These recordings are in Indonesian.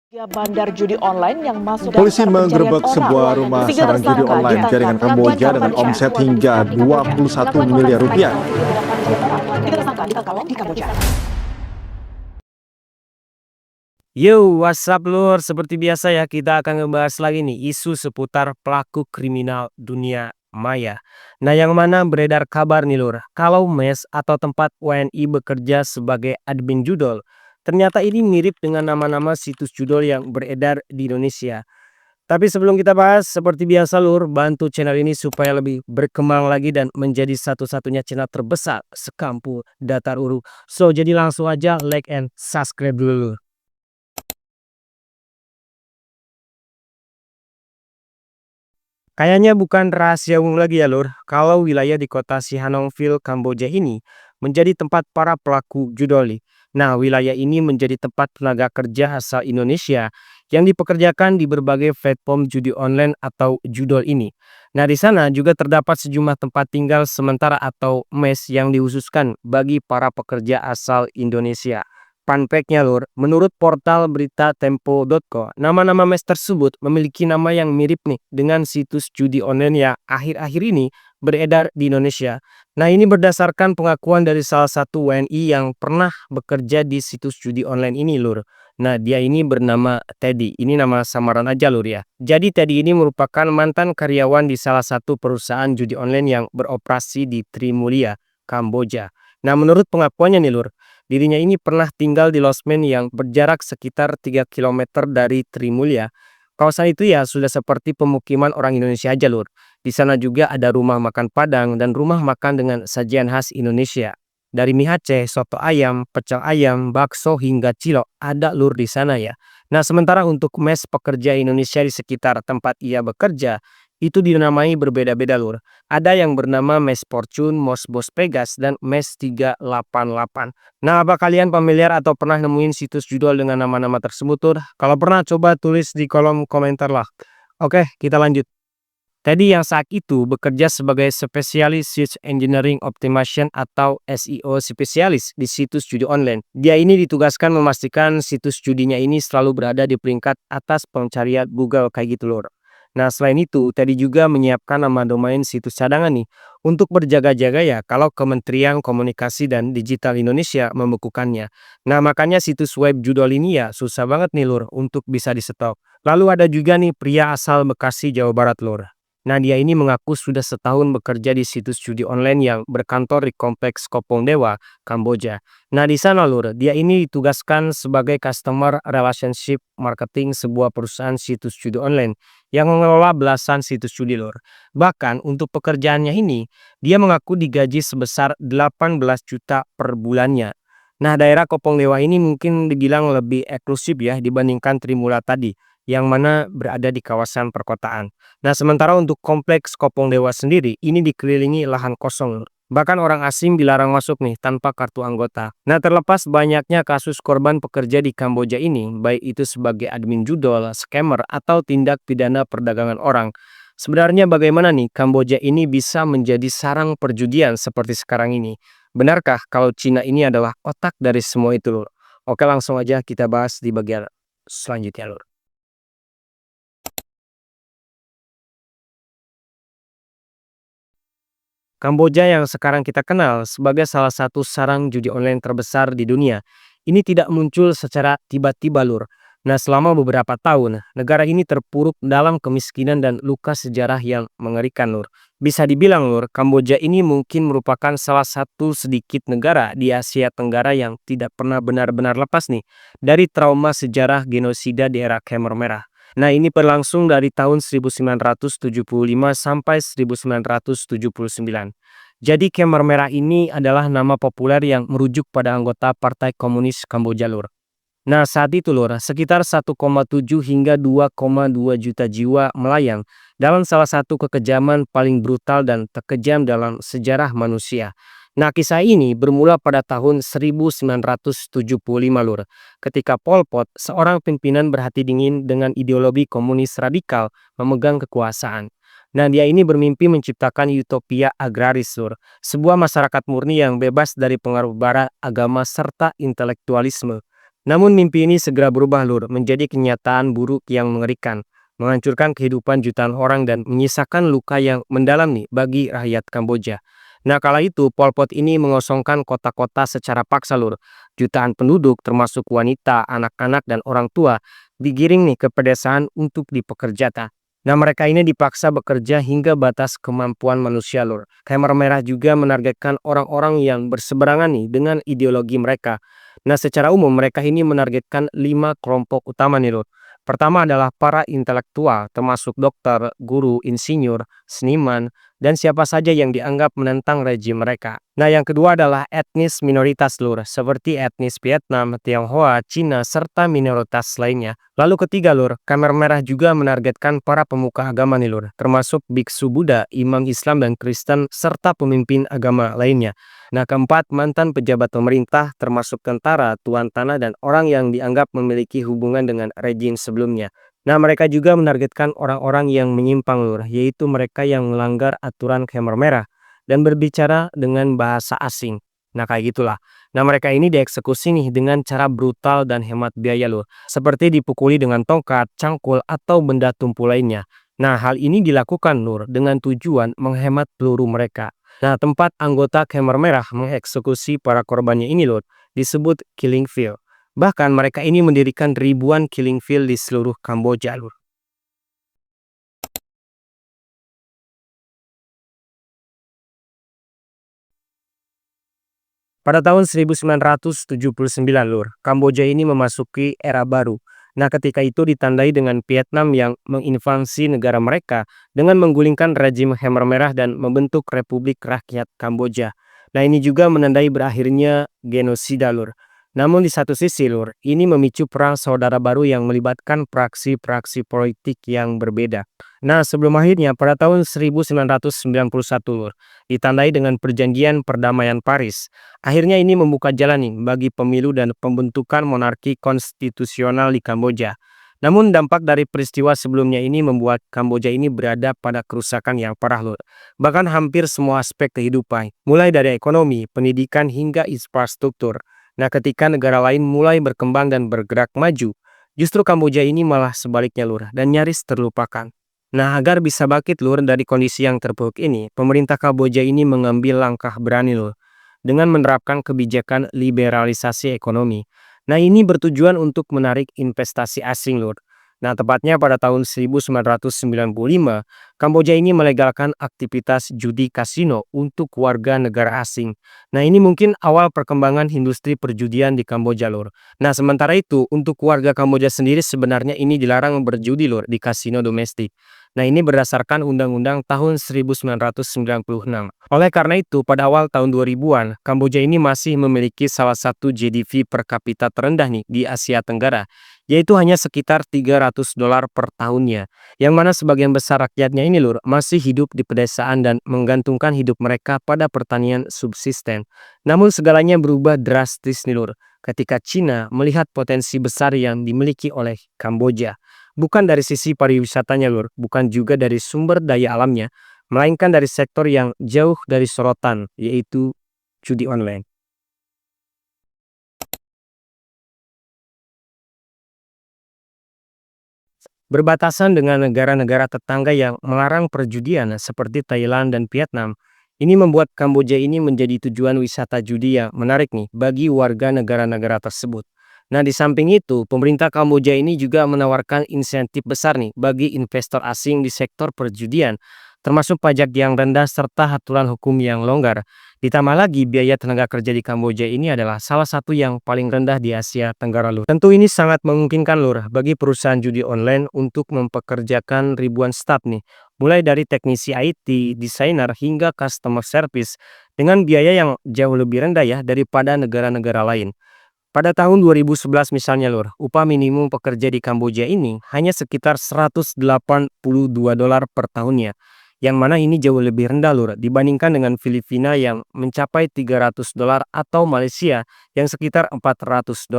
Tiga bandar judi online yang masuk Polisi daftar pencarian menggerebek orang. sebuah rumah Ketiga sarang judi tersangka online ditangkap jaringan melakukan Kamboja dengan pembajakan omset uang hingga di Kamboja. 21 Melakukan miliar transaksi rupiah. ilegal di beberapa pencarian orang. Ketiga tersangka ditangkap di Kamboja. Yo, WhatsApp lur, seperti biasa ya kita akan ngebahas lagi nih isu seputar pelaku kriminal dunia maya. Nah yang mana beredar kabar nih lur, kalau mes atau tempat WNI bekerja sebagai admin judol, ternyata ini mirip dengan nama-nama situs judol yang beredar di Indonesia. Tapi sebelum kita bahas, seperti biasa lur, bantu channel ini supaya lebih berkembang lagi dan menjadi satu-satunya channel terbesar sekampung Datar Uru. So jadi langsung aja like and subscribe dulu lur. Kayaknya bukan rahasia umum lagi ya lur, kalau wilayah di kota Sihanoukville, Kamboja ini menjadi tempat para pelaku judoli. Nah, wilayah ini menjadi tempat tenaga kerja asal Indonesia yang dipekerjakan di berbagai platform judi online atau judol ini. Nah, di sana juga terdapat sejumlah tempat tinggal sementara atau mes yang dikhususkan bagi para pekerja asal Indonesia. Fun fact-nya lur, menurut portal berita Tempo.co, nama-nama mes tersebut memiliki nama yang mirip nih dengan situs judi online yang akhir-akhir ini beredar di Indonesia. Nah ini berdasarkan pengakuan dari salah satu WNI yang pernah bekerja di situs judi online ini lur. Nah dia ini bernama Teddy, ini nama samaran aja lur ya. Jadi Teddy ini merupakan mantan karyawan di salah satu perusahaan judi online yang beroperasi di Trimulya, Kamboja. Nah menurut pengakuannya nih lur, dirinya ini pernah tinggal di losmen yang berjarak sekitar 3 kilometer dari Trimulya. Kawasan itu ya sudah seperti pemukiman orang Indonesia aja lur. Di sana juga ada rumah makan Padang dan rumah makan dengan sajian khas Indonesia. Dari mie Aceh, soto ayam, pecel ayam, bakso hingga cilok ada lur di sana ya. Nah sementara untuk mes pekerja Indonesia di sekitar tempat ia bekerja, itu dinamai berbeda-beda lur. Ada yang bernama Mes Fortune, Mos Bos Pegas, dan Mes 388. Nah, apa kalian familiar atau pernah nemuin situs judul dengan nama-nama tersebut tuh? Kalau pernah, coba tulis di kolom komentar lah. Oke, kita lanjut. Tadi yang saat itu bekerja sebagai spesialis Search Engineering Optimization atau SEO spesialis di situs judi online. Dia ini ditugaskan memastikan situs judinya ini selalu berada di peringkat atas pencarian Google kayak gitu loh. Nah selain itu, tadi juga menyiapkan nama domain situs cadangan nih untuk berjaga-jaga ya kalau Kementerian Komunikasi dan Digital Indonesia membekukannya. Nah makanya situs web judul ini ya susah banget nih lur untuk bisa disetok. Lalu ada juga nih pria asal Bekasi, Jawa Barat lur. Nah dia ini mengaku sudah setahun bekerja di situs judi online yang berkantor di Kompleks Kopong Dewa, Kamboja. Nah di sana lur, dia ini ditugaskan sebagai Customer Relationship Marketing sebuah perusahaan situs judi online yang mengelola belasan situs judi lur. Bahkan untuk pekerjaannya ini, dia mengaku digaji sebesar 18 juta per bulannya. Nah daerah Kopong Dewa ini mungkin dibilang lebih eksklusif ya dibandingkan Trimula tadi, yang mana berada di kawasan perkotaan. Nah, sementara untuk kompleks Kopong Dewa sendiri, ini dikelilingi lahan kosong. Bahkan orang asing dilarang masuk nih tanpa kartu anggota. Nah, terlepas banyaknya kasus korban pekerja di Kamboja ini, baik itu sebagai admin judol, scammer, atau tindak pidana perdagangan orang. Sebenarnya bagaimana nih Kamboja ini bisa menjadi sarang perjudian seperti sekarang ini? Benarkah kalau Cina ini adalah otak dari semua itu, lur? Oke, langsung aja kita bahas di bagian selanjutnya, lur. Kamboja yang sekarang kita kenal sebagai salah satu sarang judi online terbesar di dunia, ini tidak muncul secara tiba-tiba lur. Nah selama beberapa tahun, negara ini terpuruk dalam kemiskinan dan luka sejarah yang mengerikan lur. Bisa dibilang lur, Kamboja ini mungkin merupakan salah satu sedikit negara di Asia Tenggara yang tidak pernah benar-benar lepas nih dari trauma sejarah genosida di era Khmer Merah. Nah, ini berlangsung dari tahun 1975 sampai 1979. Jadi Khmer Merah ini adalah nama populer yang merujuk pada anggota Partai Komunis Kamboja lur. Nah saat itu lur, sekitar 1,7 hingga 2,2 juta jiwa melayang dalam salah satu kekejaman paling brutal dan terkejam dalam sejarah manusia. Nah kisah ini bermula pada tahun 1975 lur, ketika Pol Pot, seorang pimpinan berhati dingin dengan ideologi komunis radikal, memegang kekuasaan. Nah dia ini bermimpi menciptakan utopia agraris lur, sebuah masyarakat murni yang bebas dari pengaruh barat, agama, serta intelektualisme. Namun mimpi ini segera berubah lur menjadi kenyataan buruk yang mengerikan, menghancurkan kehidupan jutaan orang dan menyisakan luka yang mendalam nih bagi rakyat Kamboja. Nah kala itu Pol Pot ini mengosongkan kota-kota secara paksa lur. Jutaan penduduk termasuk wanita, anak-anak dan orang tua digiring nih ke pedesaan untuk dipekerjakan. Nah mereka ini dipaksa bekerja hingga batas kemampuan manusia lur. Khmer Merah juga menargetkan orang-orang yang berseberangan nih dengan ideologi mereka. Nah, secara umum mereka ini menargetkan 5 kelompok utama nih, Lur. Pertama adalah para intelektual, termasuk dokter, guru, insinyur, seniman, dan siapa saja yang dianggap menentang rejim mereka. Nah, yang kedua adalah etnis minoritas, Lur, seperti etnis Vietnam, Tionghoa, Cina, serta minoritas lainnya. Lalu ketiga, Lur, Khmer Merah juga menargetkan para pemuka agama nih, Lur, termasuk biksu Buddha, imam Islam dan Kristen, serta pemimpin agama lainnya. Nah, keempat, mantan pejabat pemerintah termasuk tentara, tuan tanah, dan orang yang dianggap memiliki hubungan dengan rejim sebelumnya. Nah, mereka juga menargetkan orang-orang yang menyimpang lur, yaitu mereka yang melanggar aturan Khmer Merah dan berbicara dengan bahasa asing. Nah, kayak gitulah. Nah, mereka ini dieksekusi nih dengan cara brutal dan hemat biaya lur, seperti dipukuli dengan tongkat, cangkul, atau benda tumpul lainnya. Nah, hal ini dilakukan lur dengan tujuan menghemat peluru mereka. Nah, tempat anggota Khmer Merah mengeksekusi para korbannya ini loh, disebut killing field. Bahkan mereka ini mendirikan ribuan killing field di seluruh Kamboja loh. Pada tahun 1979 lur, Kamboja ini memasuki era baru. Nah, ketika itu ditandai dengan Vietnam yang menginvasi negara mereka dengan menggulingkan rejim Khmer Merah dan membentuk Republik Rakyat Kamboja. Nah, ini juga menandai berakhirnya genosida lur. Namun di satu sisi lur, ini memicu perang saudara baru yang melibatkan praksi-praksi politik yang berbeda. Nah, sebelum akhirnya pada tahun 1991 lur, ditandai dengan perjanjian perdamaian Paris. Akhirnya ini membuka jalan nih bagi pemilu dan pembentukan monarki konstitusional di Kamboja. Namun dampak dari peristiwa sebelumnya ini membuat Kamboja ini berada pada kerusakan yang parah loh. Bahkan hampir semua aspek kehidupan, mulai dari ekonomi, pendidikan hingga infrastruktur. Nah, ketika negara lain mulai berkembang dan bergerak maju, justru Kamboja ini malah sebaliknya lur dan nyaris terlupakan. Nah, agar bisa bangkit lur dari kondisi yang terpuruk ini, pemerintah Kamboja ini mengambil langkah berani lur dengan menerapkan kebijakan liberalisasi ekonomi. Nah, ini bertujuan untuk menarik investasi asing, Lur. Nah, tepatnya pada tahun 1995, Kamboja ini melegalkan aktivitas judi kasino untuk warga negara asing. Nah, ini mungkin awal perkembangan industri perjudian di Kamboja, Lur. Nah, sementara itu, untuk warga Kamboja sendiri sebenarnya ini dilarang berjudi, Lur, di kasino domestik. Nah, ini berdasarkan Undang-Undang tahun 1996. Oleh karena itu, pada awal tahun 2000-an, Kamboja ini masih memiliki salah satu GDP per kapita terendah nih di Asia Tenggara, yaitu hanya sekitar $300 per tahunnya, yang mana sebagian besar rakyatnya ini lur, masih hidup di pedesaan dan menggantungkan hidup mereka pada pertanian subsisten. Namun segalanya berubah drastis nih lur, ketika Cina melihat potensi besar yang dimiliki oleh Kamboja. Bukan dari sisi pariwisatanya lur, bukan juga dari sumber daya alamnya, melainkan dari sektor yang jauh dari sorotan, yaitu judi online. Berbatasan dengan negara-negara tetangga yang melarang perjudian seperti Thailand dan Vietnam, ini membuat Kamboja ini menjadi tujuan wisata judi yang menarik nih bagi warga negara-negara tersebut. Nah, di samping itu, pemerintah Kamboja ini juga menawarkan insentif besar nih bagi investor asing di sektor perjudian, termasuk pajak yang rendah serta aturan hukum yang longgar. Ditambah lagi biaya tenaga kerja di Kamboja ini adalah salah satu yang paling rendah di Asia Tenggara lur. Tentu ini sangat memungkinkan lur bagi perusahaan judi online untuk mempekerjakan ribuan staf nih. Mulai dari teknisi IT, desainer hingga customer service dengan biaya yang jauh lebih rendah ya daripada negara-negara lain. Pada tahun 2011 misalnya lur, upah minimum pekerja di Kamboja ini hanya sekitar $182 per tahunnya. Yang mana ini jauh lebih rendah lur dibandingkan dengan Filipina yang mencapai $300 atau Malaysia yang sekitar $400.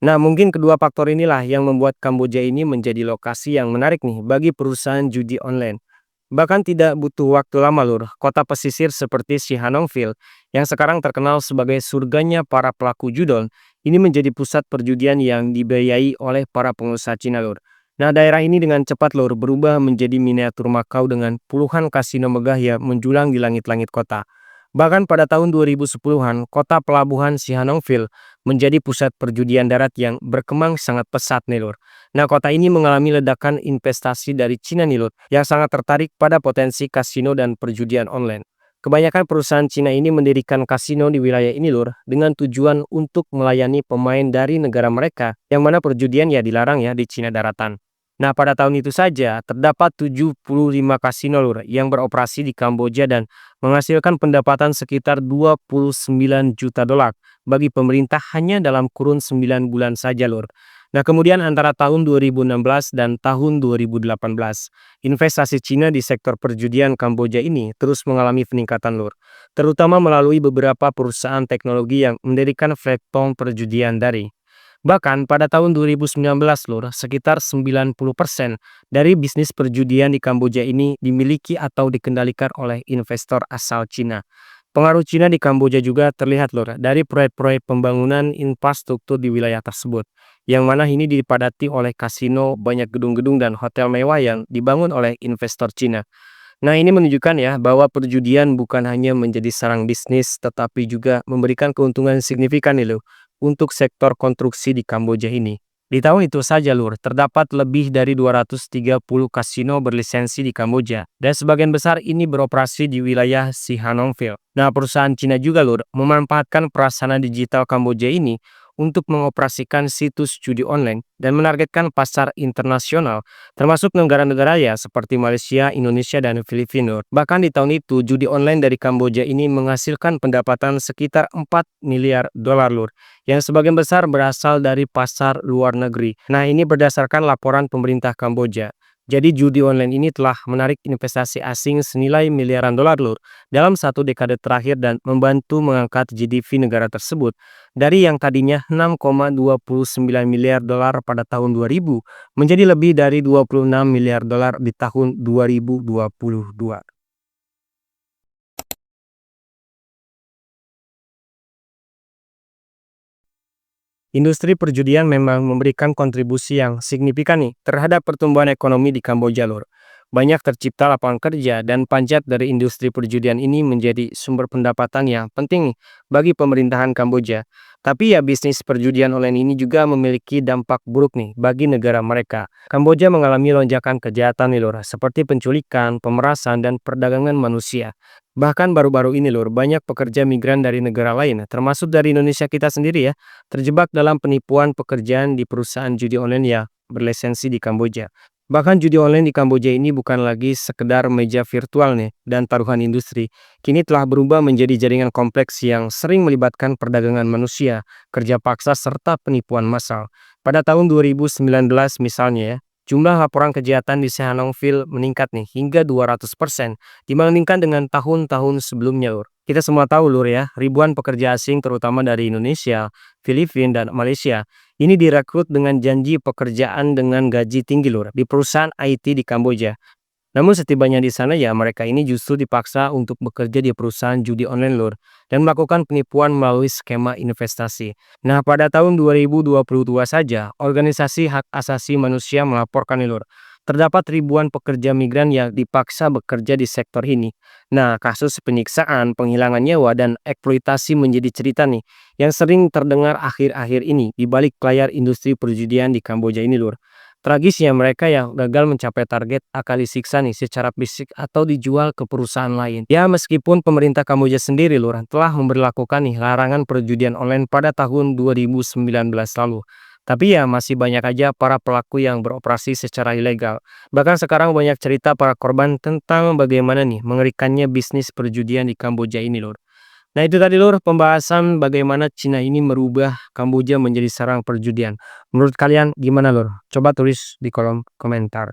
Nah, mungkin kedua faktor inilah yang membuat Kamboja ini menjadi lokasi yang menarik nih bagi perusahaan judi online. Bahkan tidak butuh waktu lama lur, kota pesisir seperti Sihanoukville yang sekarang terkenal sebagai surganya para pelaku judol, ini menjadi pusat perjudian yang dibiayai oleh para pengusaha Cina, Lur. Nah, daerah ini dengan cepat, Lur, berubah menjadi miniatur Makau dengan puluhan kasino megah yang menjulang di langit-langit kota. Bahkan pada tahun 2010-an, kota pelabuhan Sihanoukville menjadi pusat perjudian darat yang berkembang sangat pesat nih, Lur. Nah, kota ini mengalami ledakan investasi dari Cina nih, Lur, yang sangat tertarik pada potensi kasino dan perjudian online. Kebanyakan perusahaan Cina ini mendirikan kasino di wilayah ini, Lur, dengan tujuan untuk melayani pemain dari negara mereka, yang mana perjudian ya dilarang ya di Cina daratan. Nah, pada tahun itu saja terdapat 75 kasino, Lur, yang beroperasi di Kamboja dan menghasilkan pendapatan sekitar 29 juta dolar bagi pemerintah hanya dalam kurun 9 bulan saja, Lur. Nah, kemudian antara tahun 2016 dan tahun 2018, investasi Cina di sektor perjudian Kamboja ini terus mengalami peningkatan, Lur, terutama melalui beberapa perusahaan teknologi yang mendirikan platform perjudian daring. Bahkan pada tahun 2019, Lur, sekitar 90% dari bisnis perjudian di Kamboja ini dimiliki atau dikendalikan oleh investor asal Cina. Pengaruh Cina di Kamboja juga terlihat, Lur, dari proyek-proyek pembangunan infrastruktur di wilayah tersebut, yang mana ini dipadati oleh kasino, banyak gedung-gedung dan hotel mewah yang dibangun oleh investor Cina. Nah, ini menunjukkan ya bahwa perjudian bukan hanya menjadi sarang bisnis, tetapi juga memberikan keuntungan signifikan nih, Lur, untuk sektor konstruksi di Kamboja ini. Di tahun itu saja, Lur, terdapat lebih dari 230 kasino berlisensi di Kamboja, dan sebagian besar ini beroperasi di wilayah Sihanoukville. Nah, perusahaan Cina juga, Lur, memanfaatkan prasarana digital Kamboja ini untuk mengoperasikan situs judi online dan menargetkan pasar internasional, termasuk negara-negara ya seperti Malaysia, Indonesia, dan Filipina. Bahkan di tahun itu, judi online dari Kamboja ini menghasilkan pendapatan sekitar 4 miliar dolar, Lur, yang sebagian besar berasal dari pasar luar negeri. Nah, ini berdasarkan laporan pemerintah Kamboja. Jadi judi online ini telah menarik investasi asing senilai miliaran dolar, Lur, dalam satu dekade terakhir dan membantu mengangkat GDP negara tersebut dari yang tadinya 6,29 miliar dolar pada tahun 2000 menjadi lebih dari 26 miliar dolar di tahun 2022. Industri perjudian memang memberikan kontribusi yang signifikan nih terhadap pertumbuhan ekonomi di Kamboja, Lur. Banyak tercipta lapangan kerja dan pajak dari industri perjudian ini menjadi sumber pendapatan yang penting nih bagi pemerintahan Kamboja. Tapi ya bisnis perjudian online ini juga memiliki dampak buruk nih bagi negara mereka. Kamboja mengalami lonjakan kejahatan nih, Lur, seperti penculikan, pemerasan, dan perdagangan manusia. Bahkan baru-baru ini, Lur, banyak pekerja migran dari negara lain, termasuk dari Indonesia kita sendiri ya, terjebak dalam penipuan pekerjaan di perusahaan judi online yang berlisensi di Kamboja. Bahkan judi online di Kamboja ini bukan lagi sekedar meja virtual nih dan taruhan industri. Kini telah berubah menjadi jaringan kompleks yang sering melibatkan perdagangan manusia, kerja paksa, serta penipuan massal. Pada tahun 2019 misalnya ya, jumlah laporan kejahatan di Sihanoukville meningkat nih hingga 200% dibandingkan dengan tahun-tahun sebelumnya, Lur. Kita semua tahu, Lur, ya, ribuan pekerja asing terutama dari Indonesia, Filipina, dan Malaysia ini direkrut dengan janji pekerjaan dengan gaji tinggi, Lur, di perusahaan IT di Kamboja. Namun setibanya di sana ya mereka ini justru dipaksa untuk bekerja di perusahaan judi online, Lur, dan melakukan penipuan melalui skema investasi. Nah, pada tahun 2022 saja, organisasi hak asasi manusia melaporkan nih, Lur, terdapat ribuan pekerja migran yang dipaksa bekerja di sektor ini. Nah, kasus penyiksaan, penghilangan nyawa, dan eksploitasi menjadi cerita nih yang sering terdengar akhir-akhir ini di balik layar industri perjudian di Kamboja ini, Lur. Tragisnya mereka yang gagal mencapai target akan disiksa nih secara fisik atau dijual ke perusahaan lain. Ya, meskipun pemerintah Kamboja sendiri, Lur, telah memberlakukan nih larangan perjudian online pada tahun 2019 lalu. Tapi ya masih banyak aja para pelaku yang beroperasi secara ilegal. Bahkan sekarang banyak cerita para korban tentang bagaimana nih mengerikannya bisnis perjudian di Kamboja ini, Lur. Nah, itu tadi, Lur, pembahasan bagaimana Cina ini merubah Kamboja menjadi sarang perjudian. Menurut kalian gimana, Lur? Coba tulis di kolom komentar.